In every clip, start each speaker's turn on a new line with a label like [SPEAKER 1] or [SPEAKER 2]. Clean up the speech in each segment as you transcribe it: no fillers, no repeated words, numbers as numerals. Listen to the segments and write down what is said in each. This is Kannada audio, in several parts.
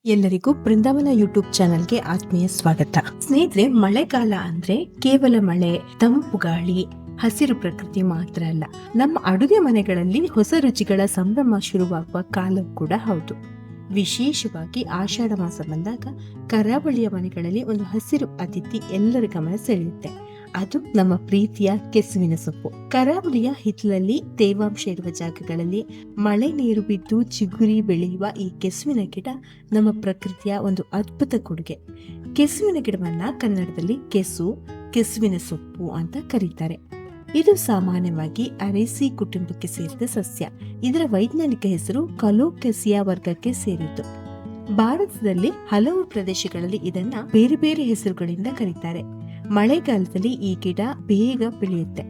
[SPEAKER 1] ಎಲ್ಲರಿಗೂ ಬೃಂದಾವನ ಯೂಟ್ಯೂಬ್ ಚಾನೆಲ್ಗೆ ಆತ್ಮೀಯ ಸ್ವಾಗತ. ಸ್ನೇಹಿತರೆ, ಮಳೆಗಾಲ ಅಂದ್ರೆ ಕೇವಲ ಮಳೆ, ತಂಪು ಗಾಳಿ, ಹಸಿರು ಪ್ರಕೃತಿ ಮಾತ್ರ ಅಲ್ಲ, ನಮ್ಮ ಅಡುಗೆ ಮನೆಗಳಲ್ಲಿ ಹೊಸ ರುಚಿಗಳ ಸಂಭ್ರಮ ಶುರುವಾಗುವ ಕಾಲ ಕೂಡ ಹೌದು. ವಿಶೇಷವಾಗಿ ಆಷಾಢ ಮಾಸ ಬಂದಾಗ ಕರಾವಳಿಯ ಮನೆಗಳಲ್ಲಿ ಒಂದು ಹಸಿರು ಅತಿಥಿ ಎಲ್ಲರ ಗಮನ ಸೆಳೆಯುತ್ತೆ. ಅದು ನಮ್ಮ ಪ್ರೀತಿಯ ಕೆಸುವಿನ ಸೊಪ್ಪು. ಕರಾವಳಿಯ ಹಿತ್ತಲಲ್ಲಿ ತೇವಾಂಶ ಇರುವ ಜಾಗಗಳಲ್ಲಿ ಮಳೆ ನೀರು ಬಿದ್ದು ಚಿಗುರಿ ಬೆಳೆಯುವ ಈ ಕೆಸುವಿನ ಗಿಡ ನಮ್ಮ ಪ್ರಕೃತಿಯ ಒಂದು ಅದ್ಭುತ ಕೊಡುಗೆ. ಕೆಸುವಿನ ಗಿಡವನ್ನ ಕನ್ನಡದಲ್ಲಿ ಕೆಸುವಿನ ಸೊಪ್ಪು ಅಂತ ಕರೀತಾರೆ. ಇದು ಸಾಮಾನ್ಯವಾಗಿ ಅರೇಸಿ ಕುಟುಂಬಕ್ಕೆ ಸೇರಿದ ಸಸ್ಯ. ಇದರ ವೈಜ್ಞಾನಿಕ ಹೆಸರು ಕಲೋಕೆಸಿಯಾ ವರ್ಗಕ್ಕೆ ಸೇರಿದ್ದು. ಭಾರತದಲ್ಲಿ ಹಲವು ಪ್ರದೇಶಗಳಲ್ಲಿ ಇದನ್ನ ಬೇರೆ ಬೇರೆ ಹೆಸರುಗಳಿಂದ ಕರೀತಾರೆ. ಮಳೆಗಾಲದಲ್ಲಿ ಈ ಗಿಡ ಬೇಗ ಬೆಳೆಯುತ್ತೆ.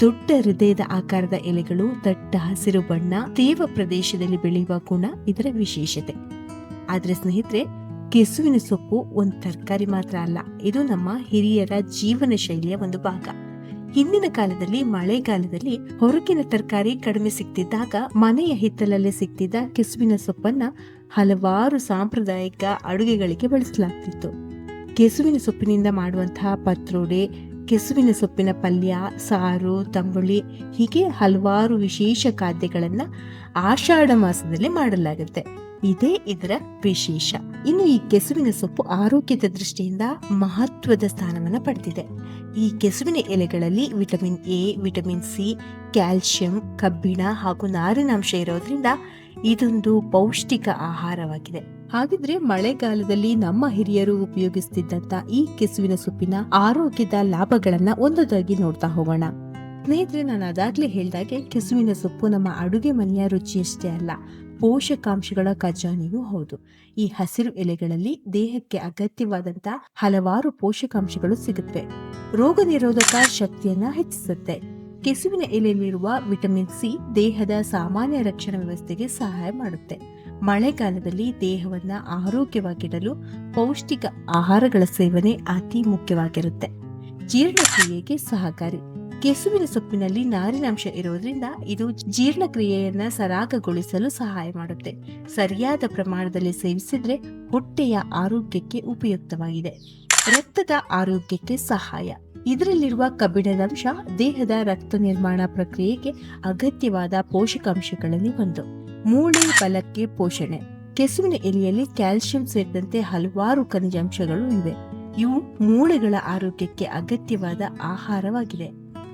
[SPEAKER 1] ದೊಡ್ಡ ಹೃದಯದ ಆಕಾರದ ಎಲೆಗಳು, ದಟ್ಟ ಹಸಿರು ಬಣ್ಣ, ತೇವ ಪ್ರದೇಶದಲ್ಲಿ ಬೆಳೆಯುವ ಗುಣ ಇದರ ವಿಶೇಷತೆ. ಆದ್ರೆ ಸ್ನೇಹಿತರೆ, ಕೆಸುವಿನ ಸೊಪ್ಪು ಒಂದು ತರಕಾರಿ ಮಾತ್ರ ಅಲ್ಲ, ಇದು ನಮ್ಮ ಹಿರಿಯರ ಜೀವನ ಶೈಲಿಯ ಒಂದು ಭಾಗ. ಹಿಂದಿನ ಕಾಲದಲ್ಲಿ ಮಳೆಗಾಲದಲ್ಲಿ ಹೊರಗಿನ ತರಕಾರಿ ಕಡಿಮೆ ಸಿಗ್ತಿದ್ದಾಗ ಮನೆಯ ಹಿತ್ತಲಲ್ಲೇ ಸಿಗ್ತಿದ್ದ ಕೆಸುವಿನ ಸೊಪ್ಪನ್ನ ಹಲವಾರು ಸಾಂಪ್ರದಾಯಿಕ ಅಡುಗೆಗಳಿಗೆ ಬಳಸಲಾಗ್ತಿತ್ತು. ಕೆಸುವಿನ ಸೊಪ್ಪಿನಿಂದ ಮಾಡುವಂತಹ ಪತ್ರೋಡೆ, ಕೆಸುವಿನ ಸೊಪ್ಪಿನ ಪಲ್ಯ, ಸಾರು, ತಂಬುಳಿ, ಹೀಗೆ ಹಲವಾರು ವಿಶೇಷ ಖಾದ್ಯಗಳನ್ನ ಆಷಾಢ ಮಾಸದಲ್ಲಿ ಮಾಡಲಾಗುತ್ತೆ. ಇದೇ ಇದರ ವಿಶೇಷ. ಇನ್ನು ಈ ಕೆಸುವಿನ ಸೊಪ್ಪು ಆರೋಗ್ಯದ ದೃಷ್ಟಿಯಿಂದ ಮಹತ್ವದ ಸ್ಥಾನವನ್ನು ಪಡೆದಿದೆ. ಈ ಕೆಸುವಿನ ಎಲೆಗಳಲ್ಲಿ vitamin A, vitamin C, calcium, ಕಬ್ಬಿಣ ಹಾಗೂ ನಾರಿನಾಂಶ ಇರೋದ್ರಿಂದ ಇದೊಂದು ಪೌಷ್ಟಿಕ ಆಹಾರವಾಗಿದೆ. ಹಾಗಿದ್ರೆ ಮಳೆಗಾಲದಲ್ಲಿ ನಮ್ಮ ಹಿರಿಯರು ಉಪಯೋಗಿಸುತ್ತಿದ್ದಂತ ಈ ಕೆಸುವಿನ ಸೊಪ್ಪಿನ ಆರೋಗ್ಯದ ಲಾಭಗಳನ್ನ ಒಂದೊಂದಾಗಿ ನೋಡ್ತಾ ಹೋಗೋಣ. ಸ್ನೇಹಿತರೆ, ನಾನು ಅದಾಗ್ಲೇ ಹೇಳ್ದಾಗೆ ಕೆಸುವಿನ ಸೊಪ್ಪು ನಮ್ಮ ಅಡುಗೆ ಮನೆಯ ರುಚಿಯಷ್ಟೇ ಅಲ್ಲ, ಪೋಷಕಾಂಶಗಳ ಖಜಾನೆಯೂ ಹೌದು. ಈ ಹಸಿರು ಎಲೆಗಳಲ್ಲಿ ದೇಹಕ್ಕೆ ಅಗತ್ಯವಾದಂತ ಹಲವಾರು ಪೋಷಕಾಂಶಗಳು ಸಿಗುತ್ತವೆ. ರೋಗ ನಿರೋಧಕ ಶಕ್ತಿಯನ್ನ ಹೆಚ್ಚಿಸುತ್ತೆ. ಕೆಸುವಿನ ಎಲೆಯಲ್ಲಿರುವ ವಿಟಮಿನ್ ಸಿ ದೇಹದ ಸಾಮಾನ್ಯ ರಕ್ಷಣಾ ವ್ಯವಸ್ಥೆಗೆ ಸಹಾಯ ಮಾಡುತ್ತೆ. ಮಳೆಗಾಲದಲ್ಲಿ ದೇಹವನ್ನ ಆರೋಗ್ಯವಾಗಿಡಲು ಪೌಷ್ಟಿಕ ಆಹಾರಗಳ ಸೇವನೆ ಅತಿ ಮುಖ್ಯವಾಗಿರುತ್ತೆ. ಜೀರ್ಣಕ್ರಿಯೆಗೆ ಸಹಕಾರಿ. ಕೆಸುವಿನ ಸೊಪ್ಪಿನಲ್ಲಿ ನಾರಿನಾಂಶ ಇರೋದ್ರಿಂದ ಇದು ಜೀರ್ಣಕ್ರಿಯೆಯನ್ನ ಸರಾಗಗೊಳಿಸಲು ಸಹಾಯ ಮಾಡುತ್ತೆ. ಸರಿಯಾದ ಪ್ರಮಾಣದಲ್ಲಿ ಸೇವಿಸಿದ್ರೆ ಹೊಟ್ಟೆಯ ಆರೋಗ್ಯಕ್ಕೆ ಉಪಯುಕ್ತವಾಗಿದೆ. ರಕ್ತದ ಆರೋಗ್ಯಕ್ಕೆ ಸಹಾಯ. ಇದರಲ್ಲಿರುವ ಕಬ್ಬಿಣದಂಶ ದೇಹದ ರಕ್ತ ನಿರ್ಮಾಣ ಪ್ರಕ್ರಿಯೆಗೆ ಅಗತ್ಯವಾದ ಪೋಷಕಾಂಶಗಳಲ್ಲಿ ಒಂದು. ಮೂಳೆ ಬಲಕ್ಕೆ ಪೋಷಣೆ. ಕೆಸುವಿನ ಎಲೆಯಲ್ಲಿ ಕ್ಯಾಲ್ಸಿಯಂ ಸೇರಿದಂತೆ ಹಲವಾರು ಖನಿಜಾಂಶಗಳು ಇವೆ. ಇವು ಮೂಳೆಗಳ ಆರೋಗ್ಯಕ್ಕೆ ಅಗತ್ಯವಾದ ಆಹಾರವಾಗಿದೆ.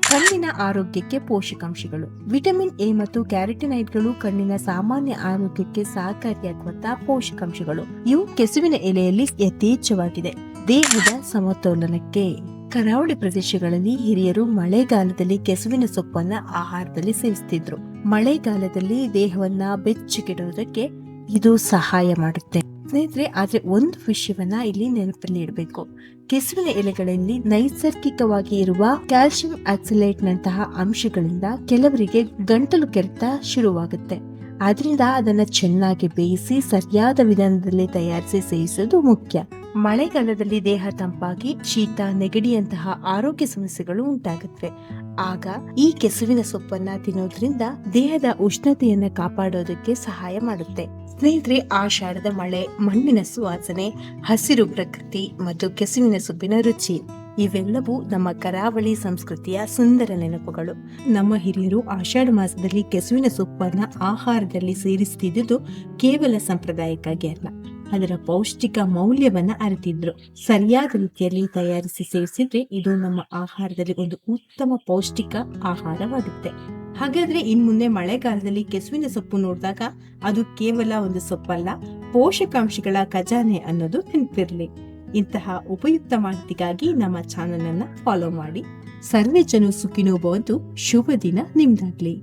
[SPEAKER 1] ಕಣ್ಣಿನ ಆರೋಗ್ಯಕ್ಕೆ ಪೋಷಕಾಂಶಗಳು. ವಿಟಮಿನ್ ಎ ಮತ್ತು ಕ್ಯಾರೋಟಿನಾಯ್ಡ್ಗಳು ಕಣ್ಣಿನ ಸಾಮಾನ್ಯ ಆರೋಗ್ಯಕ್ಕೆ ಸಹಕಾರಿಯಾಗುವಂತಹ ಪೋಷಕಾಂಶಗಳು. ಇವು ಕೆಸುವಿನ ಎಲೆಯಲ್ಲಿ ಯಥೇಚ್ಛವಾಗಿದೆ. ದೇಹದ ಸಮತೋಲನಕ್ಕೆ. ಕರಾವಳಿ ಪ್ರದೇಶಗಳಲ್ಲಿ ಹಿರಿಯರು ಮಳೆಗಾಲದಲ್ಲಿ ಕೆಸುವಿನ ಸೊಪ್ಪನ್ನ ಆಹಾರದಲ್ಲಿ ಸೇವಿಸುತ್ತಿದ್ರು. ಮಳೆಗಾಲದಲ್ಲಿ ದೇಹವನ್ನ ಬೆಚ್ಚಗಿಡೋದಕ್ಕೆ ಇದು ಸಹಾಯ ಮಾಡುತ್ತೆ. ಸ್ನೇಹಿತರೆ, ಆದ್ರೆ ಒಂದು ವಿಷಯವನ್ನ ಇಲ್ಲಿ ನೆನಪಲ್ಲಿ ಇಡಬೇಕು. ಕೆಸುವಿನ ಎಲೆಗಳಲ್ಲಿ ನೈಸರ್ಗಿಕವಾಗಿ ಇರುವ ಕ್ಯಾಲ್ಸಿಯಂ ಆಕ್ಸಲೇಟ್ ನಂತಹ ಅಂಶಗಳಿಂದ ಕೆಲವರಿಗೆ ಗಂಟಲು ಕೆರೆತ ಶುರುವಾಗುತ್ತೆ. ಆದ್ರಿಂದ ಅದನ್ನ ಚೆನ್ನಾಗಿ ಬೇಯಿಸಿ ಸರಿಯಾದ ವಿಧಾನದಲ್ಲಿ ತಯಾರಿಸಿ ಸೇವಿಸೋದು ಮುಖ್ಯ. ಮಳೆಗಾಲದಲ್ಲಿ ದೇಹ ತಂಪಾಗಿ ಶೀತ, ನೆಗಡಿಯಂತಹ ಆರೋಗ್ಯ ಸಮಸ್ಯೆಗಳು ಉಂಟಾಗುತ್ತವೆ. ಆಗ ಈ ಕೆಸುವಿನ ಸೊಪ್ಪನ್ನ ತಿನ್ನೋದ್ರಿಂದ ದೇಹದ ಉಷ್ಣತೆಯನ್ನ ಕಾಪಾಡೋದಕ್ಕೆ ಸಹಾಯ ಮಾಡುತ್ತೆ. ಸ್ನೇಹಿತರೆ, ಆಷಾಢದ ಮಳೆ, ಮಣ್ಣಿನ ಸುವಾಸನೆ, ಹಸಿರು ಪ್ರಕೃತಿ ಮತ್ತು ಕೆಸುವಿನ ಸೊಪ್ಪಿನ ರುಚಿ ಇವೆಲ್ಲವೂ ನಮ್ಮ ಕರಾವಳಿ ಸಂಸ್ಕೃತಿಯ ಸುಂದರ ನೆನಪುಗಳು. ನಮ್ಮ ಹಿರಿಯರು ಆಷಾಢ ಮಾಸದಲ್ಲಿ ಕೆಸುವಿನ ಸೊಪ್ಪನ್ನ ಆಹಾರದಲ್ಲಿ ಸೇರಿಸುತ್ತಿದ್ದುದು ಕೇವಲ ಸಂಪ್ರದಾಯಕ್ಕಾಗಿ ಅಲ್ಲ, ಅದರ ಪೌಷ್ಟಿಕ ಮೌಲ್ಯವನ್ನ ಅರಿತಿದ್ರು. ಸರಿಯಾದ ರೀತಿಯಲ್ಲಿ ತಯಾರಿಸಿ ಸೇವಿಸಿದ್ರೆ ಇದು ನಮ್ಮ ಆಹಾರದಲ್ಲಿ ಒಂದು ಉತ್ತಮ ಪೌಷ್ಟಿಕ ಆಹಾರವಾಗುತ್ತೆ. ಹಾಗಾದ್ರೆ ಇನ್ ಮುಂದೆ ಮಳೆಗಾಲದಲ್ಲಿ ಕೆಸುವಿನ ಸೊಪ್ಪು ನೋಡಿದಾಗ ಅದು ಕೇವಲ ಒಂದು ಸೊಪ್ಪಲ್ಲ, ಪೋಷಕಾಂಶಗಳ ಖಜಾನೆ ಅನ್ನೋದು ನೆನಪಿರ್ಲಿ. ಇಂತಹ ಉಪಯುಕ್ತ ಮಾಹಿತಿಗಾಗಿ ನಮ್ಮ ಚಾನೆಲ್ ಅನ್ನ ಫಾಲೋ ಮಾಡಿ. ಸರ್ವೇ ಜನ ಸುಖಿನೋ ಭವಂತು. ಶುಭ ದಿನ ನಿಮ್ದಾಗ್ಲಿ.